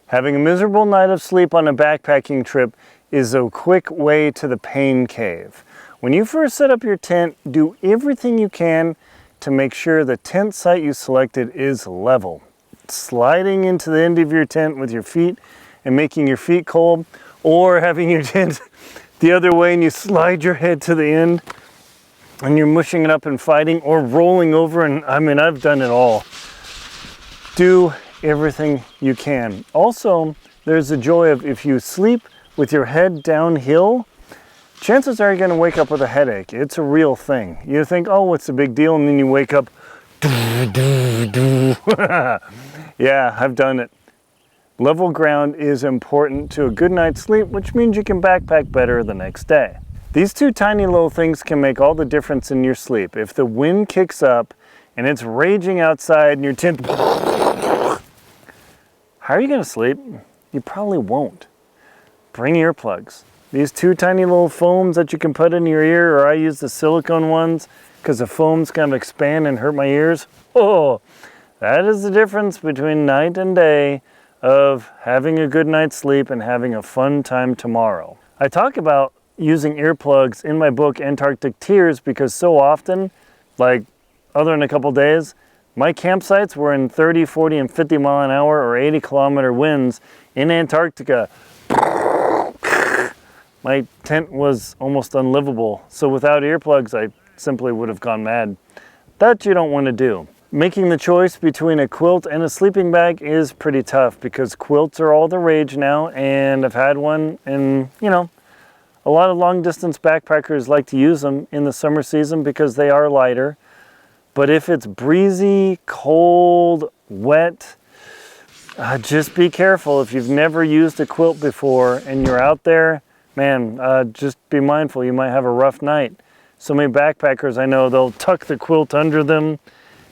Having a miserable night of sleep on a backpacking trip is a quick way to the pain cave. When you first set up your tent, do everything you can to make sure the tent site you selected is level. Sliding into the end of your tent with your feet and making your feet cold, or having your tent the other way and you slide your head to the end and you're mushing it up and fighting, or rolling over, and I mean, I've done it all. Do everything you can. Also, there's the joy of if you sleep with your head downhill, chances are you're going to wake up with a headache. It's a real thing. You think, oh, what's the big deal? And then you wake up. Yeah, I've done it. Level ground is important to a good night's sleep, which means you can backpack better the next day. These two tiny little things can make all the difference in your sleep. If the wind kicks up and it's raging outside and your tent... How are you going to sleep? You probably won't. Bring earplugs. These two tiny little foams that you can put in your ear, or I use the silicone ones because the foams kind of expand and hurt my ears. Oh, that is the difference between night and day of having a good night's sleep and having a fun time tomorrow. I talk about using earplugs in my book, Antarctic Tears, because so often, like other than a couple days, my campsites were in 30, 40, and 50 mile an hour or 80-kilometer winds in Antarctica. My tent was almost unlivable. So without earplugs, I simply would have gone mad. That you don't want to do. Making the choice between a quilt and a sleeping bag is pretty tough because quilts are all the rage now, and I've had one, and you know, a lot of long distance backpackers like to use them in the summer season because they are lighter. But if it's breezy, cold, wet, just be careful. If you've never used a quilt before and you're out there, man, just be mindful. You might have a rough night. So many backpackers I know, they'll tuck the quilt under them,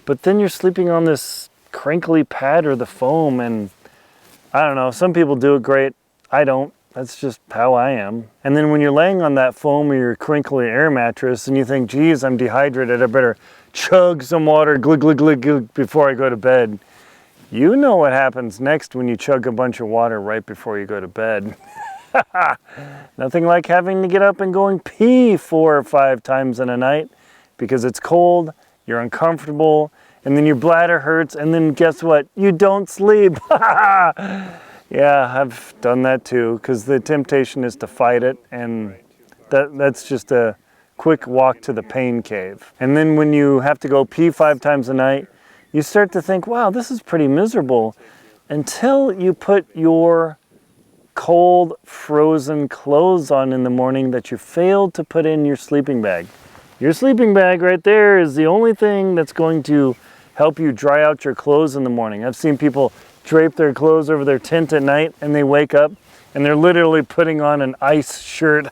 but then you're sleeping on this crinkly pad or the foam, and I don't know, some people do it great. I don't. That's just how I am. And then when you're laying on that foam or your crinkly air mattress and you think, geez, I'm dehydrated, I better chug some water, glug, glug, glug, glug, before I go to bed. You know what happens next when you chug a bunch of water right before you go to bed. Nothing like having to get up and going pee 4 or 5 times in a night because it's cold, you're uncomfortable, and then your bladder hurts, and then guess what? You don't sleep. Yeah, I've done that too, because the temptation is to fight it, and that's just a quick walk to the pain cave. And then when you have to go pee 5 times a night, you start to think, wow, this is pretty miserable, until you put your cold, frozen clothes on in the morning that you failed to put in your sleeping bag. Your sleeping bag right there is the only thing that's going to help you dry out your clothes in the morning. I've seen people drape their clothes over their tent at night and they wake up and they're literally putting on an ice shirt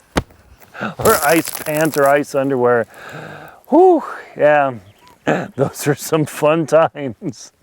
or ice pants or ice underwear. Whew, yeah, those are some fun times.